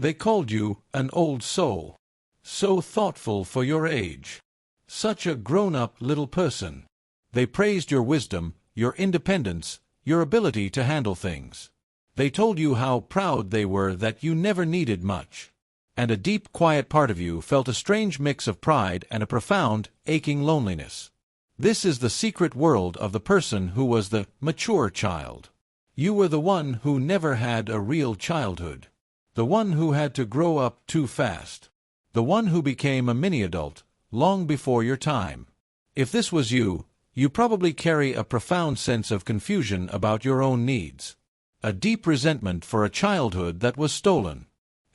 They called you an old soul. So thoughtful for your age. Such a grown-up little person. They praised your wisdom, your independence, your ability to handle things. They told you how proud they were that you never needed much. And a deep, quiet part of you felt a strange mix of pride and a profound, aching loneliness. This is the secret world of the person who was the mature child. You were the one who never had a real childhood. The one who had to grow up too fast. The one who became a mini-adult, long before your time. If this was you, you probably carry a profound sense of confusion about your own needs. A deep resentment for a childhood that was stolen.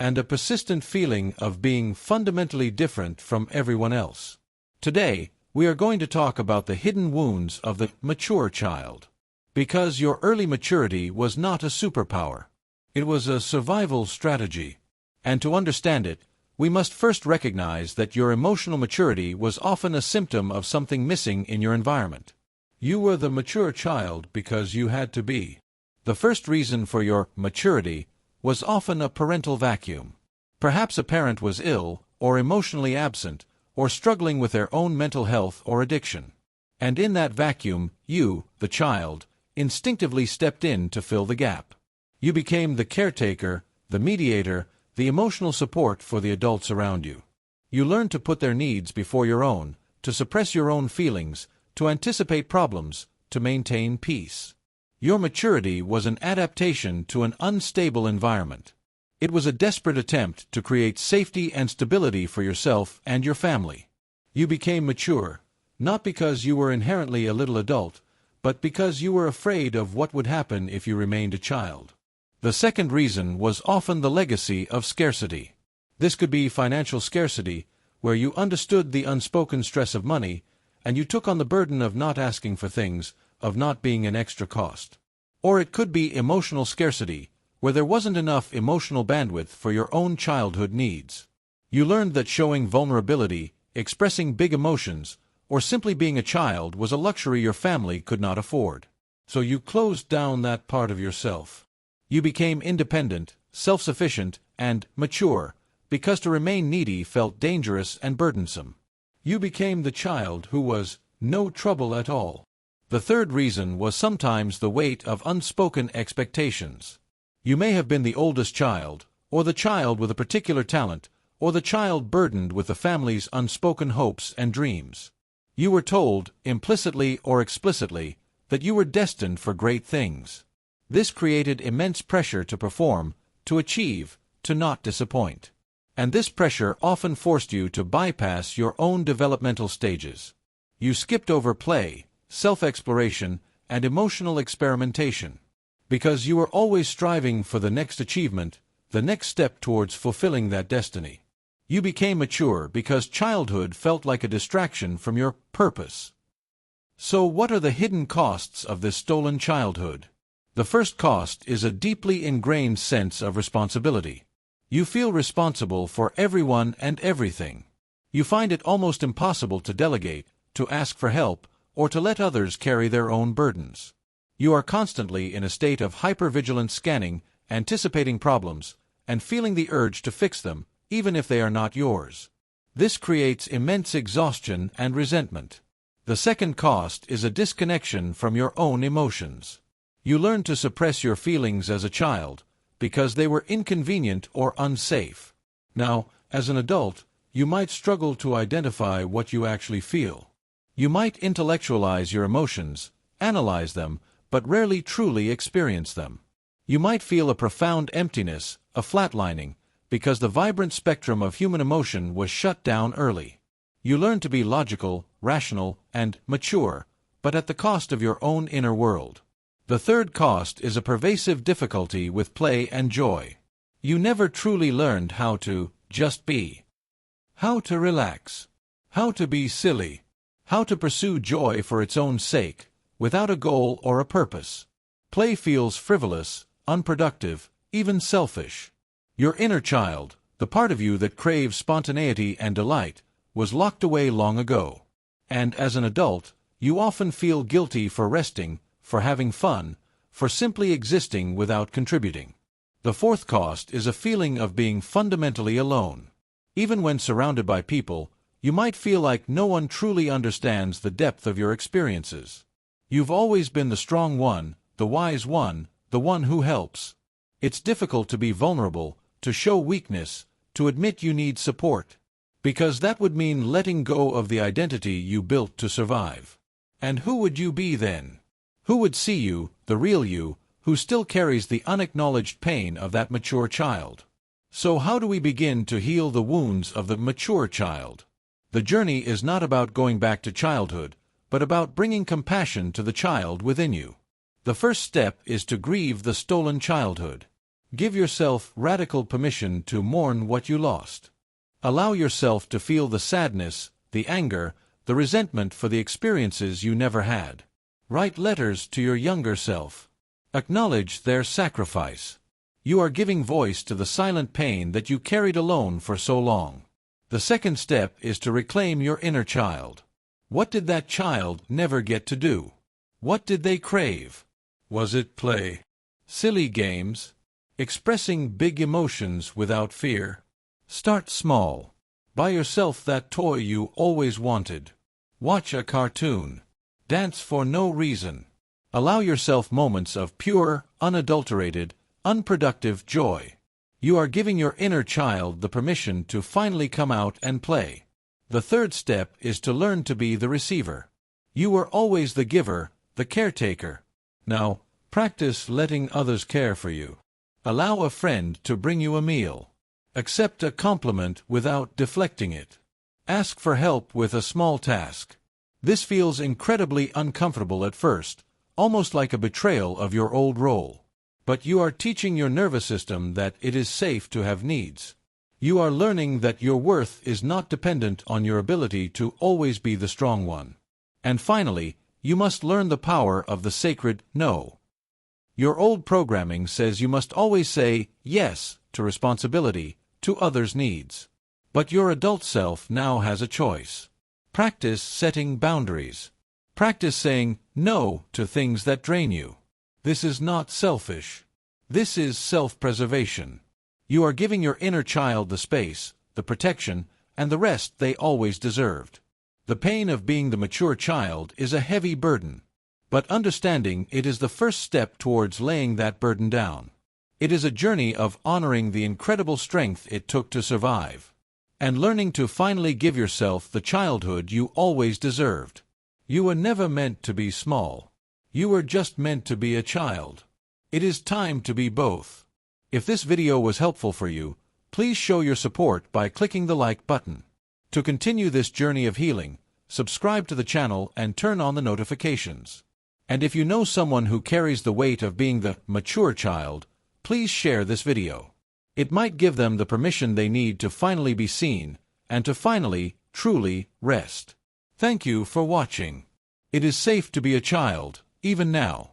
And a persistent feeling of being fundamentally different from everyone else. Today, we are going to talk about the hidden wounds of the mature child. Because your early maturity was not a superpower. It was a survival strategy. And to understand it, we must first recognize that your emotional maturity was often a symptom of something missing in your environment. You were the mature child because you had to be. The first reason for your maturity was often a parental vacuum. Perhaps a parent was ill, or emotionally absent, or struggling with their own mental health or addiction. And in that vacuum, you, the child, instinctively stepped in to fill the gap. You became the caretaker, the mediator, the emotional support for the adults around you. You learned to put their needs before your own, to suppress your own feelings, to anticipate problems, to maintain peace. Your maturity was an adaptation to an unstable environment. It was a desperate attempt to create safety and stability for yourself and your family. You became mature, not because you were inherently a little adult, but because you were afraid of what would happen if you remained a child. The second reason was often the legacy of scarcity. This could be financial scarcity, where you understood the unspoken stress of money, and you took on the burden of not asking for things, of not being an extra cost. Or it could be emotional scarcity, where there wasn't enough emotional bandwidth for your own childhood needs. You learned that showing vulnerability, expressing big emotions, or simply being a child was a luxury your family could not afford. So you closed down that part of yourself. You became independent, self-sufficient, and mature, because to remain needy felt dangerous and burdensome. You became the child who was no trouble at all. The third reason was sometimes the weight of unspoken expectations. You may have been the oldest child, or the child with a particular talent, or the child burdened with the family's unspoken hopes and dreams. You were told, implicitly or explicitly, that you were destined for great things. This created immense pressure to perform, to achieve, to not disappoint. And this pressure often forced you to bypass your own developmental stages. You skipped over play, self-exploration, and emotional experimentation. Because you were always striving for the next achievement, the next step towards fulfilling that destiny. You became mature because childhood felt like a distraction from your purpose. So what are the hidden costs of this stolen childhood? The first cost is a deeply ingrained sense of responsibility. You feel responsible for everyone and everything. You find it almost impossible to delegate, to ask for help, or to let others carry their own burdens. You are constantly in a state of hypervigilant scanning, anticipating problems, and feeling the urge to fix them, even if they are not yours. This creates immense exhaustion and resentment. The second cost is a disconnection from your own emotions. You learn to suppress your feelings as a child, because they were inconvenient or unsafe. Now, as an adult, you might struggle to identify what you actually feel. You might intellectualize your emotions, analyze them, but rarely truly experience them. You might feel a profound emptiness, a flatlining, because the vibrant spectrum of human emotion was shut down early. You learn to be logical, rational, and mature, but at the cost of your own inner world. The third cost is a pervasive difficulty with play and joy. You never truly learned how to just be. How to relax. How to be silly. How to pursue joy for its own sake, without a goal or a purpose. Play feels frivolous, unproductive, even selfish. Your inner child, the part of you that craves spontaneity and delight, was locked away long ago. And as an adult, you often feel guilty for resting, for having fun, for simply existing without contributing. The fourth cost is a feeling of being fundamentally alone. Even when surrounded by people, you might feel like no one truly understands the depth of your experiences. You've always been the strong one, the wise one, the one who helps. It's difficult to be vulnerable, to show weakness, to admit you need support. Because that would mean letting go of the identity you built to survive. And who would you be then? Who would see you, the real you, who still carries the unacknowledged pain of that mature child? So how do we begin to heal the wounds of the mature child? The journey is not about going back to childhood, but about bringing compassion to the child within you. The first step is to grieve the stolen childhood. Give yourself radical permission to mourn what you lost. Allow yourself to feel the sadness, the anger, the resentment for the experiences you never had. Write letters to your younger self. Acknowledge their sacrifice. You are giving voice to the silent pain that you carried alone for so long. The second step is to reclaim your inner child. What did that child never get to do? What did they crave? Was it play? Silly games? Expressing big emotions without fear? Start small. Buy yourself that toy you always wanted. Watch a cartoon. Dance for no reason. Allow yourself moments of pure, unadulterated, unproductive joy. You are giving your inner child the permission to finally come out and play. The third step is to learn to be the receiver. You were always the giver, the caretaker. Now, practice letting others care for you. Allow a friend to bring you a meal. Accept a compliment without deflecting it. Ask for help with a small task. This feels incredibly uncomfortable at first, almost like a betrayal of your old role. But you are teaching your nervous system that it is safe to have needs. You are learning that your worth is not dependent on your ability to always be the strong one. And finally, you must learn the power of the sacred no. Your old programming says you must always say yes to responsibility, to others' needs. But your adult self now has a choice. Practice setting boundaries. Practice saying no to things that drain you. This is not selfish. This is self-preservation. You are giving your inner child the space, the protection, and the rest they always deserved. The pain of being the mature child is a heavy burden. But understanding it is the first step towards laying that burden down. It is a journey of honoring the incredible strength it took to survive. And learning to finally give yourself the childhood you always deserved. You were never meant to be small. You were just meant to be a child. It is time to be both. If this video was helpful for you, please show your support by clicking the like button. To continue this journey of healing, subscribe to the channel and turn on the notifications. And if you know someone who carries the weight of being the mature child, please share this video. It might give them the permission they need to finally be seen, and to finally, truly, rest. Thank you for watching. It is safe to be a child, even now.